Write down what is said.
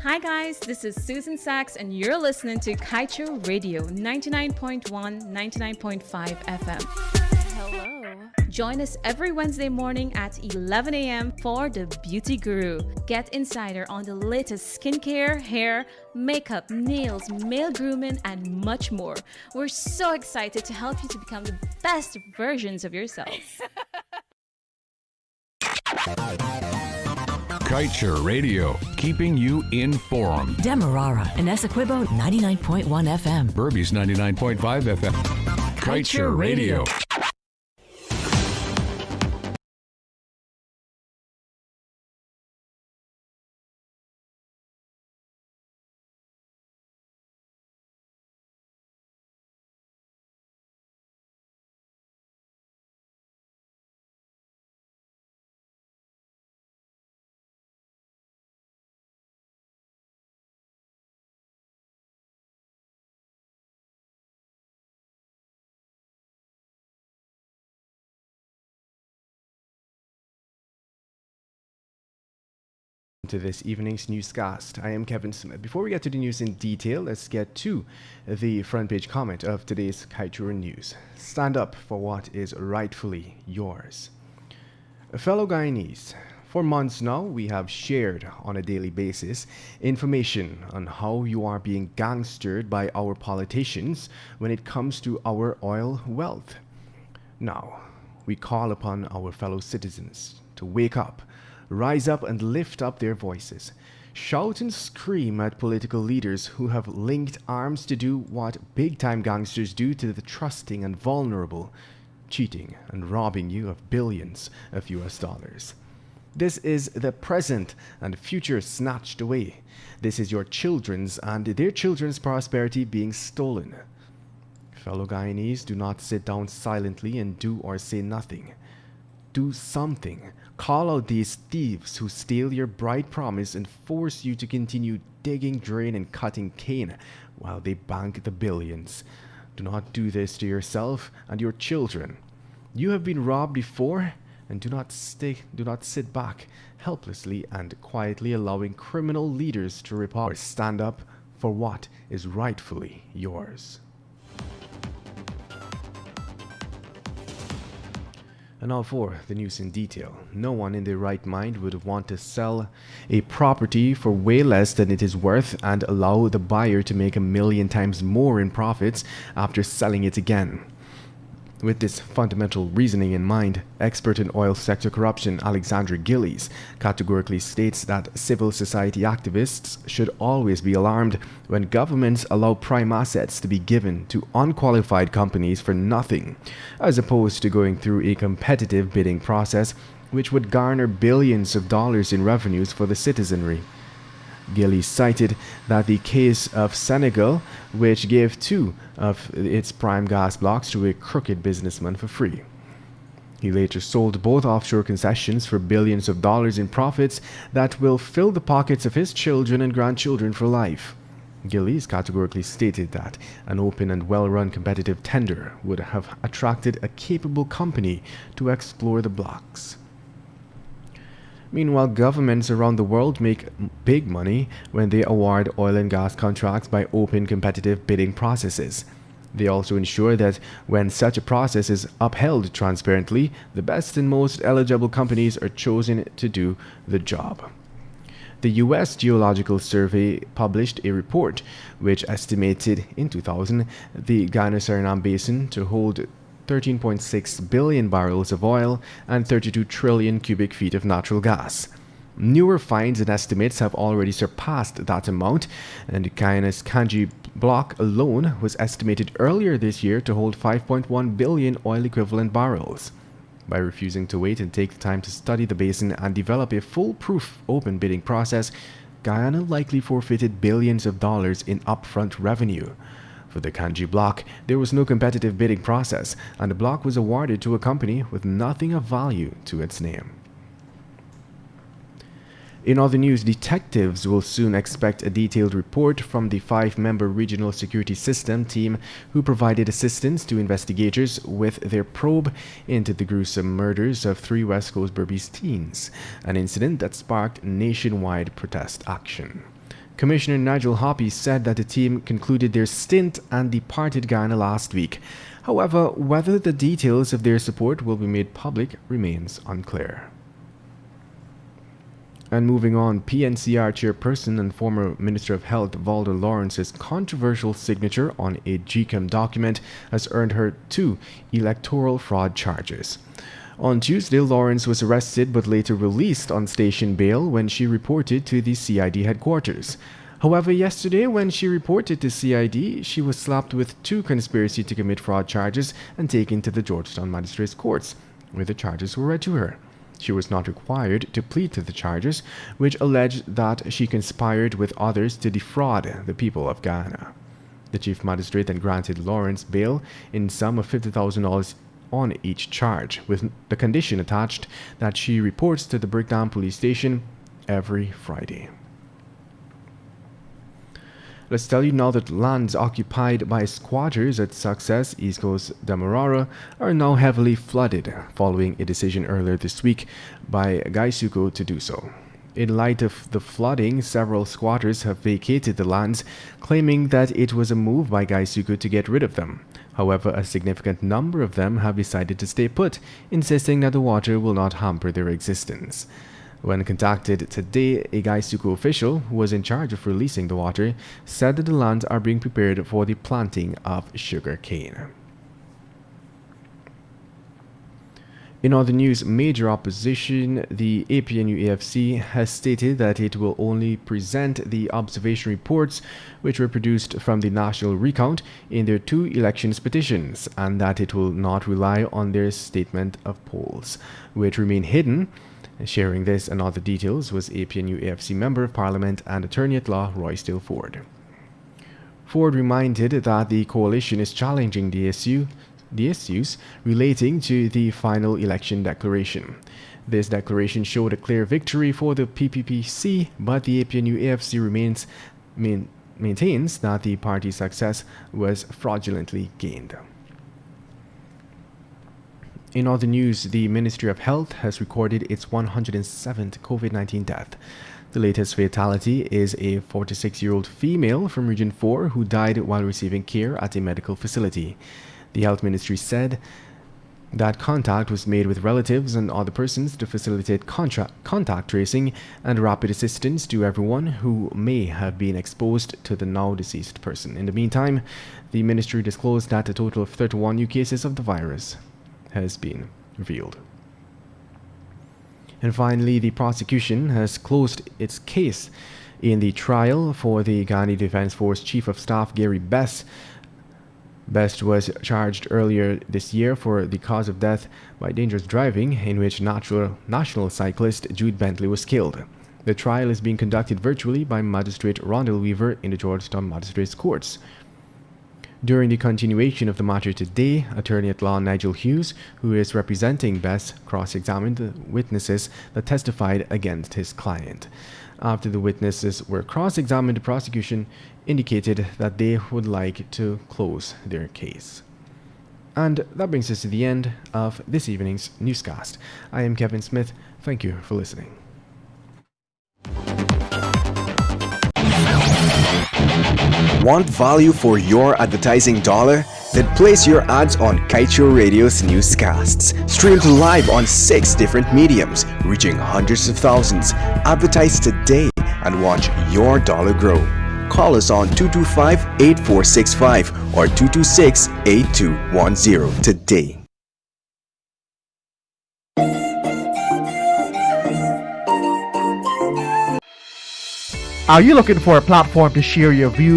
Hi guys, this is Susan Sachs and you're listening to Kaieteur Radio 99.1, 99.5 FM. Hello. Join us every Wednesday morning at 11 a.m. for The Beauty Guru. Get insider on the latest skincare, hair, makeup, nails, male grooming, and much more. We're so excited to help you to become the best versions of yourselves. Kaieteur Radio, keeping you informed. Demerara and Essequibo 99.1 FM. Burbies 99.5 FM. Kaieteur Radio. To this evening's newscast. I am Kevin Smith. Before we get to the news in detail, let's get to the front page comment of today's Kaieteur News. Stand up for what is rightfully yours. Fellow Guyanese, for months now, we have shared on a daily basis information on how you are being gangstered by our politicians when it comes to our oil wealth. Now, we call upon our fellow citizens to wake up, rise up and lift up their voices. Shout and scream at political leaders who have linked arms to do what big-time gangsters do to the trusting and vulnerable, cheating and robbing you of billions of US dollars. This is the present and future snatched away. This is your children's and their children's prosperity being stolen. Fellow Guyanese, do not sit down silently and do or say nothing. Do something. Call out these thieves who steal your bright promise and force you to continue digging, drain, and cutting cane while they bank the billions. Do not do this to yourself and your children. You have been robbed before, and do not sit back helplessly and quietly allowing criminal leaders to rip off or stand up for what is rightfully yours. And now for the news in detail. No one in their right mind would want to sell a property for way less than it is worth and allow the buyer to make 1,000,000 times more in profits after selling it again. With this fundamental reasoning in mind, expert in oil sector corruption Alexandra Gillies categorically states that civil society activists should always be alarmed when governments allow prime assets to be given to unqualified companies for nothing, as opposed to going through a competitive bidding process which would garner billions of dollars in revenues for the citizenry. Gillies cited that the case of Senegal, which gave 2 of its prime gas blocks to a crooked businessman for free. He later sold both offshore concessions for billions of dollars in profits that will fill the pockets of his children and grandchildren for life. Gillies categorically stated that an open and well-run competitive tender would have attracted a capable company to explore the blocks. Meanwhile, governments around the world make big money when they award oil and gas contracts by open competitive bidding processes. They also ensure that when such a process is upheld transparently, the best and most eligible companies are chosen to do the job. The U.S. Geological Survey published a report which estimated in 2000 the Guyana-Suriname Basin to hold 13.6 billion barrels of oil and 32 trillion cubic feet of natural gas. Newer finds and estimates have already surpassed that amount, and Guyana's Kanji block alone was estimated earlier this year to hold 5.1 billion oil equivalent barrels. By refusing to wait and take the time to study the basin and develop a foolproof open bidding process, Guyana likely forfeited billions of dollars in upfront revenue. For the Kanji block, there was no competitive bidding process, and the block was awarded to a company with nothing of value to its name. In other news, detectives will soon expect a detailed report from the 5-member regional security system team who provided assistance to investigators with their probe into the gruesome murders of 3 West Coast Berbice teens, an incident that sparked nationwide protest action. Commissioner Nigel Hoppy said that the team concluded their stint and departed Ghana last week. However, whether the details of their support will be made public remains unclear. And moving on, PNCR chairperson and former Minister of Health Valda Lawrence's controversial signature on a GCAM document has earned her 2 electoral fraud charges. On Tuesday, Lawrence was arrested but later released on station bail when she reported to the CID headquarters. However, yesterday when she reported to CID, she was slapped with 2 conspiracy to commit fraud charges and taken to the Georgetown Magistrates Courts, where the charges were read to her. She was not required to plead to the charges, which alleged that she conspired with others to defraud the people of Ghana. The Chief Magistrate then granted Lawrence bail in sum of $50,000 on each charge, with the condition attached that she reports to the Brickdown Police Station every Friday. Let's tell you now that lands occupied by squatters at Success, East Coast Demerara, are now heavily flooded following a decision earlier this week by Gaisuco to do so. In light of the flooding, several squatters have vacated the lands, claiming that it was a move by Gaisuco to get rid of them. However, a significant number of them have decided to stay put, insisting that the water will not hamper their existence. When contacted today, a Gaisuco official who was in charge of releasing the water said that the lands are being prepared for the planting of sugar cane. In other news, major opposition, the APNU-AFC has stated that it will only present the observation reports which were produced from the national recount in their 2 elections petitions, and that it will not rely on their statement of polls, which remain hidden. Sharing this and other details was APNU-AFC Member of Parliament and Attorney-at-Law Roysdale Ford. Ford reminded that the coalition is challenging the issues relating to the final election declaration. This declaration showed a clear victory for the PPPC, but the APNU-AFC maintains that the party's success was fraudulently gained. In other news, the Ministry of Health has recorded its 107th COVID-19 death. The latest fatality is a 46-year-old female from Region 4 who died while receiving care at a medical facility. The Health Ministry said that contact was made with relatives and other persons to facilitate contact tracing and rapid assistance to everyone who may have been exposed to the now deceased person. In the meantime, the ministry disclosed that a total of 31 new cases of the virus has been revealed. And finally, the prosecution has closed its case in the trial for the Ghana Defense Force Chief of Staff Gary Best. Best was charged earlier this year for the cause of death by dangerous driving, in which national cyclist Jude Bentley was killed. The trial is being conducted virtually by Magistrate Rondell Weaver in the Georgetown Magistrates Courts. During the continuation of the matter today, Attorney-at-Law Nigel Hughes, who is representing Best, cross-examined the witnesses that testified against his client. After the witnesses were cross-examined, the prosecution indicated that they would like to close their case. And that brings us to the end of this evening's newscast. I am Kevin Smith. Thank you for listening. Want value for your advertising dollar? Then place your ads on Kaieteur Radio's newscasts. Streamed live on 6 different mediums, reaching hundreds of thousands. Advertise today and watch your dollar grow. Call us on 225-8465 or 226-8210 today. Are you looking for a platform to share your views